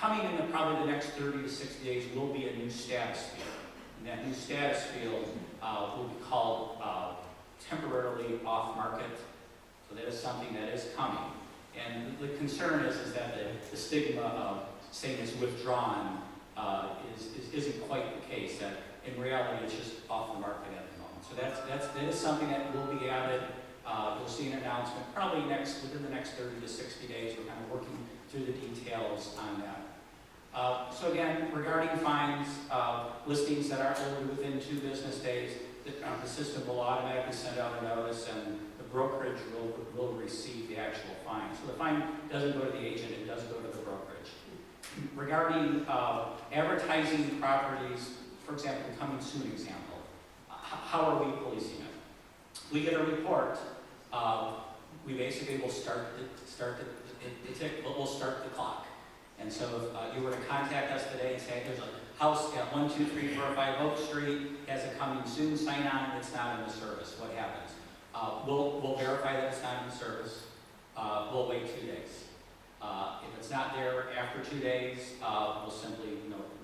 Coming in probably the next 30 to 60 days will be a new status field. And that new status field will be called temporarily off-market. So that is something that is coming. And the concern is that the stigma of saying it's withdrawn isn't quite the case. That in reality it's just off the market at the moment. So that is something that will be added. You'll see an announcement probably within the next 30 to 60 days. We're kind of working through the details on that. So again, regarding fines, listings that are older within 2 business days, the system will automatically send out a notice and the brokerage will receive the actual fine. So the fine doesn't go to the agent, it does go to the brokerage. Regarding advertising properties, for example, the coming soon example, how are we policing it? We get a report. We basically will start the tick. We'll start the clock. And so if you were to contact us today and say there's a house at 12345 Oak Street has a coming soon sign on, it's not in the service, what happens? We'll verify that it's not in the service. We'll wait 2 days. If it's not there after 2 days, we'll simply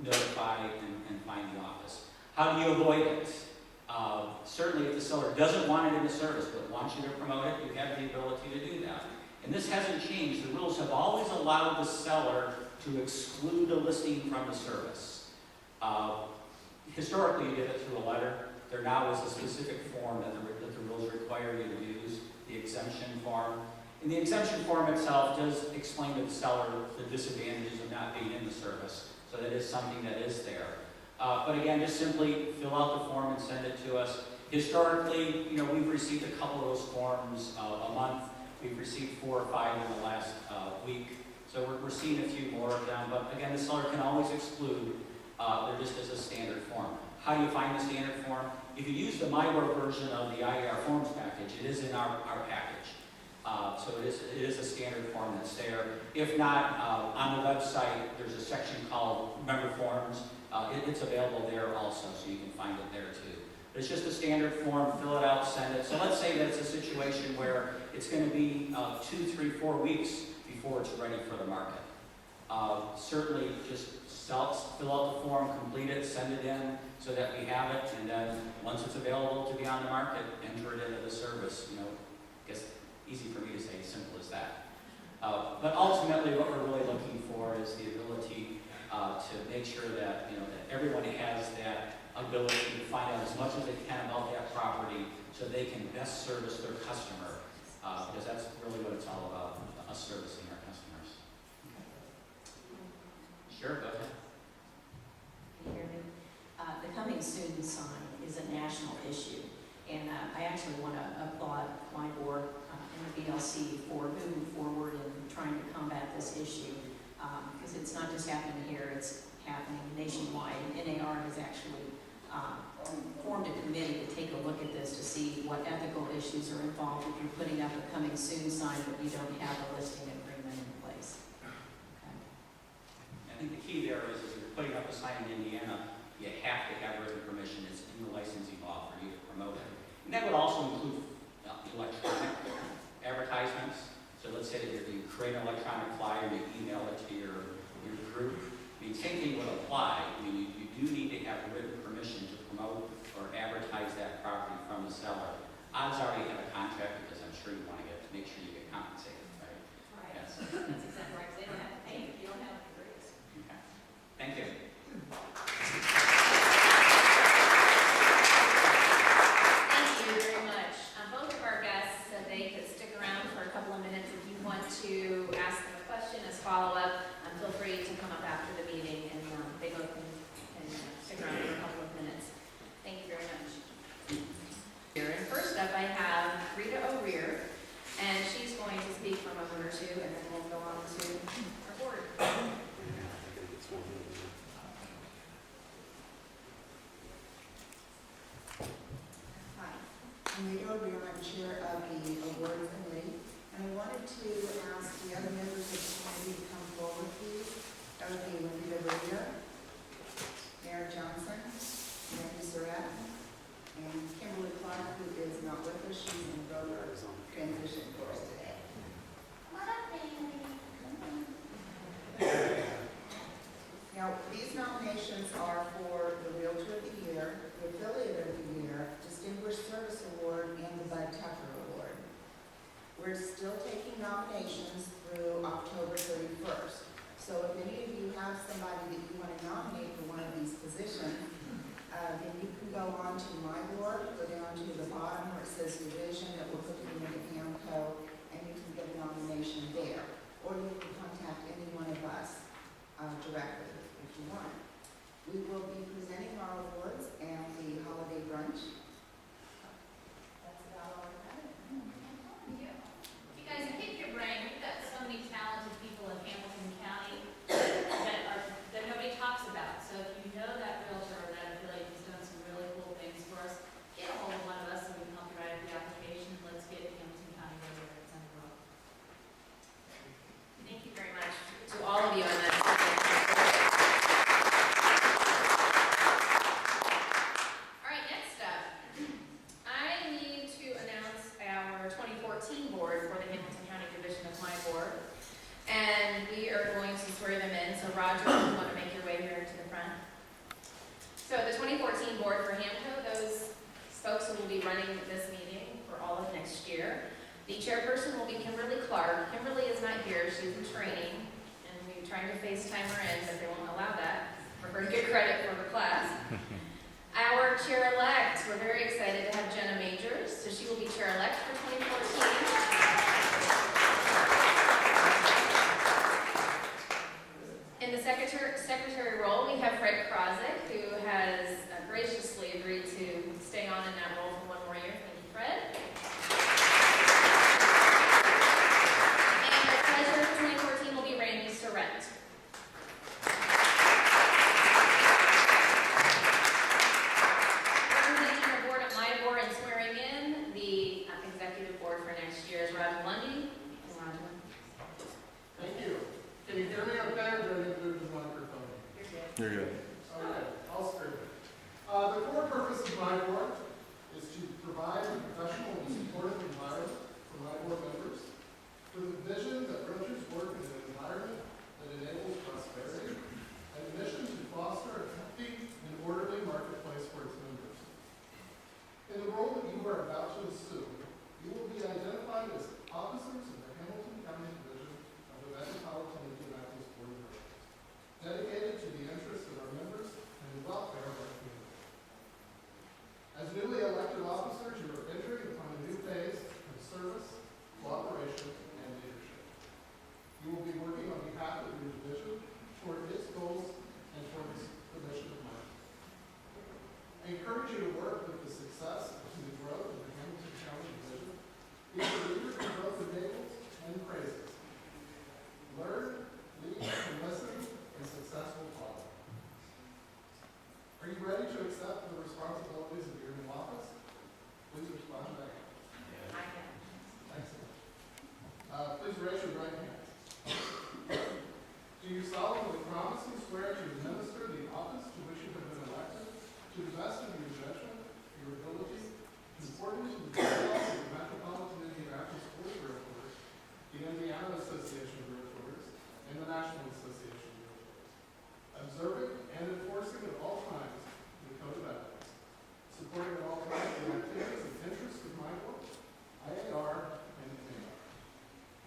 notify and find the office. How do you avoid it? Certainly if the seller doesn't want it in the service but wants you to promote it, you have the ability to do that. And this hasn't changed. The rules have always allowed the seller to exclude a listing from the service. Historically, you did it through a letter. There now is a specific form that the rules require you to use, the exemption form. And the exemption form itself does explain to the seller the disadvantages of not being in the service. So that is something that is there. But again, just simply fill out the form and send it to us. Historically, we've received a couple of those forms a month. We've received 4 or 5 in the last week. So we're seeing a few more of them. But again, the seller can always exclude. They're just as a standard form. How do you find the standard form? If you use the MIBOR version of the IAR forms package, it is in our package. So it is a standard form that's there. If not, on the website, there's a section called Member Forms. It's available there also, so you can find it there too. But it's just a standard form, fill it out, send it. So let's say that's a situation where it's going to be 2, 3, 4 weeks before it's ready for the market. Certainly just fill out the form, complete it, send it in so that we have it, and then once it's available to be on the market, enter it into the service. I guess easy for me to say, simple as that. But ultimately what we're really looking for is the ability to make sure that that everyone has that ability to find out as much as they can about that property so they can best service their customer, because that's really what it's all about, us servicing our customers. Okay. Sure, go ahead. Can you hear me? The coming soon sign is a national issue, and I actually want to applaud MIBOR and the BLC for moving forward and trying to combat this issue, because it's not just happening here, it's happening nationwide. And NAR has actually formed a committee to take a look at this to see what ethical issues are involved if you're putting up a coming soon sign but you don't have a listing agreement in place. Okay. I think the key there is if you're putting up a sign in Indiana, you have to have written permission. It's in the licensing law for you to promote it. And that would also include electronic advertisements. So let's say that you create an electronic flyer, you email it to your group. Same thing would apply. You do need to have written permission to promote or advertise that property from the seller. Odds are you have a contract because I'm sure you want to make sure you get compensated, right? Right. Yes. That's exactly right. They don't have to pay if you don't have the raise. Okay. Thank you. Thank you very much. Both of our guests said they could stick around for a couple of minutes. If you want to ask them a question as follow-up, feel free to come up after the meeting, and they both can stick around for a couple of minutes. Thank you very much. And first up, I have Rita O'Rear, and she's going to speak for a moment or two, and then we'll go on to our board. Hi, I'm Rita O'Rear. I'm chair of the award committee, and I wanted to ask the other members of the committee to come forward, please. That would be Rita O'Rear, Mayor Johnson, Randy Surratt, and Kimberly Clark, who is not with us. She's in voter transition course today. Come on up, Randy. nominations are for the Realtor of the Year, the Affiliate of the Year, Distinguished Service Award, and the Bud Tucker Award. We're still taking nominations through October 31st. So if any of you have somebody that you want to nominate for one of these positions, then you can go on to MIBOR, go down to the bottom where it says division, it will put you into HAMCO, and you can get a nomination there. Or you can contact any one of us directly if you want. We will be presenting our awards and the holiday brunch. That's about all I have. Thank you. You guys, pick your brain. We've got so many talented people in Hamilton County that nobody talks about. So if you know that realtor or that affiliate who's done some really cool things for us, get a hold of one of us and we can help you write up the application. Let's get Hamilton County ready to represent the world. Thank you very much to all of you on that. All right, next up, I need to announce our 2014 board for the Hamilton County Division of MIBOR. And we are going to swear them in. So Roger, if you want to make your way here to the front. So the 2014 board for HAMCO, those folks who will be running this meeting for all of next year. The chairperson will be Kimberly Clark. Kimberly is not here, she's in training, and we're trying to FaceTime her in, but they won't allow that for her to get credit for her class. Our chair-elect, we're very excited to have Jenna Majors, so she will be chair-elect for 2014. In the secretary role, we have Fred Krosik, who has graciously agreed to stay on in that role for one more year. Thank you, Fred. And our treasurer for 2014 will be Randy Surrett. Representing our board at MIBOR and swearing in the executive board for next year is Roger Lundy. Roger. Thank you. Can you hear me okay, or do I need to move the microphone? You're good. You're good. Okay, I'll start. The core purpose of MIBOR is to provide a professional and supportive environment for MIBOR members with a vision that realtors work in an environment that enables prosperity and a mission to foster a healthy and orderly marketplace for its members. In the role that you are about to assume, you will be identified as officers of the Hamilton County Division of the Metropolitan Indianapolis Board of Directors, dedicated to the interests of our members and the welfare of our community. As newly elected officers, you are entering upon a new phase of service, cooperation, and leadership. You will be working on behalf of your division toward its goals and toward the mission of mine. I encourage you to work with the success and the growth of the Hamilton County Division. Be a leader in both enables and praises. Learn, lead, and listen, and success will follow. Are you ready to accept the responsibilities of your new office? Please respond back. I can. Excellent. Please raise your right hand. Do you solemnly promise and swear to administer the office to which you have been elected to the best of your judgment, your ability, according to the bylaws of the Metropolitan Indianapolis Board of Realtors, the Indiana Association of Realtors, and the National Association of Realtors, observing and enforcing at all times the Code of Ethics, supporting at all times the activities and interests of MIBOR, IAR, and MIBOR,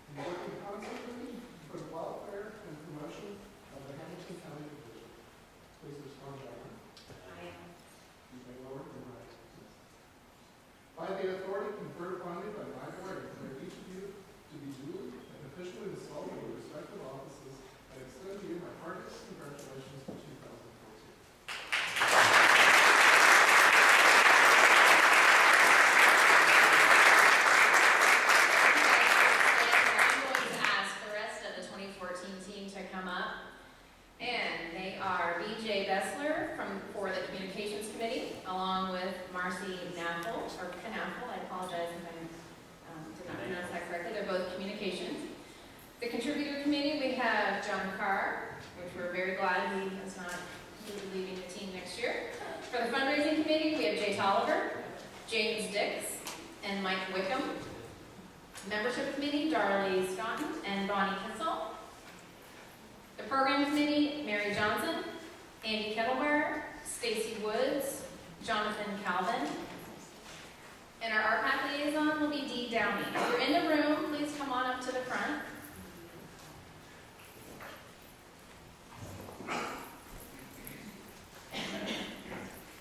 and working constantly for the welfare and promotion of the Hamilton County Division. Please respond, John. I am. You may lower your right. By the authority conferred upon me by MIBOR, I declare each of you to be duly and officially installed in your respective offices. I extend to you my heartiest congratulations for 2014. I'm going to ask the rest of the 2014 team to come up. And they are BJ Bessler for the Communications Committee, along with Marcy Knaffel, or Knaffel, I apologize if I did not pronounce that correctly. They're both communications. The Contributor Committee, we have John Carr, which we're very glad he is not leaving the team next year. For the Fundraising Committee, we have Jay Tolliver, James Dix, and Mike Wickham. Membership Committee, Darley Scotton and Bonnie Kissel. The Program Committee, Mary Johnson, Andy Kettlemer, Stacy Woods, Jonathan Calvin. And our RPAC liaison will be Dee Downey. If you're in the room, please come on up to the front.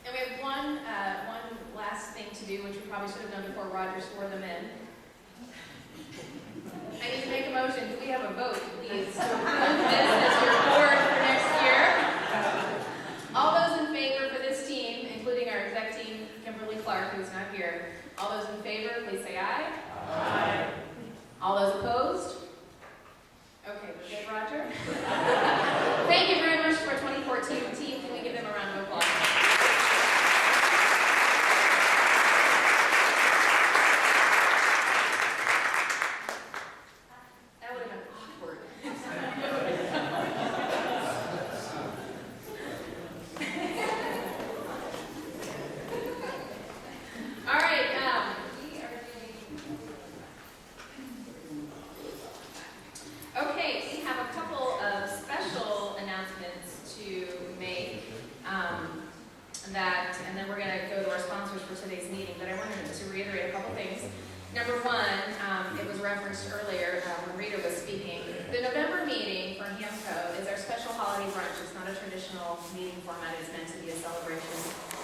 And we have one last thing to do, which we probably should have done before Roger swore them in. I need to make a motion. Do we have a vote, please, to approve this as your board for next year? All those in favor for this team, including our exec team, Kimberly Clark, who's not here. All those in favor, please say aye. Aye. All those opposed? Okay, we're good, Roger. Thank you very much for 2014 team. Can we give them a round of applause? That would have been awkward. All right, we are doing. Okay, we have a couple of special announcements to make. And then we're going to go to our sponsors for today's meeting. But I wanted to reiterate a couple things. Number one, it was referenced earlier when Rita was speaking. The November meeting for HAMCO is our special holiday brunch. It's not a traditional meeting format. It's meant to be a celebration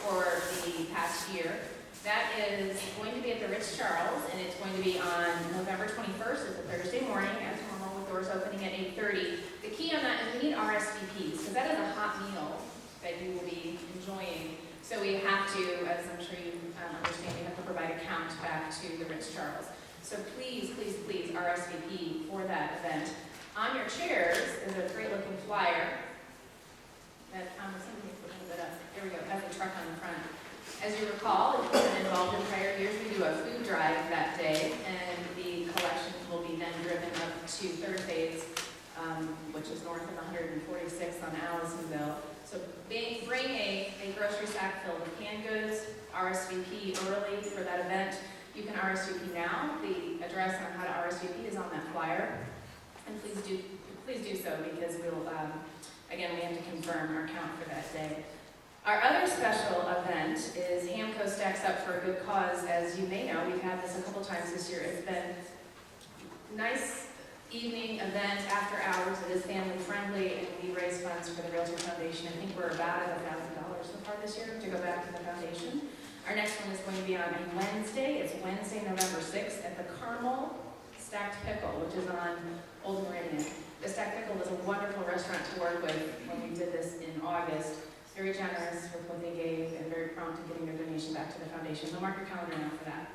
for the past year. That is going to be at the Ritz Charles, and it's going to be on November 21st. It's a Thursday morning, as normal, with doors opening at 8:30. The key on that is we need RSVPs, because that is a hot meal that you will be enjoying. So we have to, as I'm sure you understand, we have to provide a count back to the Ritz Charles. So please, please, please RSVP for that event. On your chairs is a great looking flyer that somebody put a little bit up. There we go, has a truck on the front. As you recall, if you've been involved in prior years, we do a food drive that day, and the collections will be then driven up to Thursdays, which is north of 146th on Allisonville. So bring a grocery sack filled with canned goods, RSVP early for that event. You can RSVP now. The address on how to RSVP is on that flyer. And please do so, because we'll, again, we have to confirm our count for that day. Our other special event is HAMCO Stacks Up for a Good Cause. As you may know, we've had this a couple times this year. It's been a nice evening event after hours. It is family friendly, and we raise funds for the Realtor Foundation. I think we're about at $1,000 so far this year to go back to the foundation. Our next one is going to be on a Wednesday. It's Wednesday, November 6th at the Carmel Stacked Pickle, which is on Old Meridian. The Stacked Pickle was a wonderful restaurant to work with when we did this in August. Very generous with what they gave and very prompt in getting their donation back to the foundation. So mark your calendar now for that.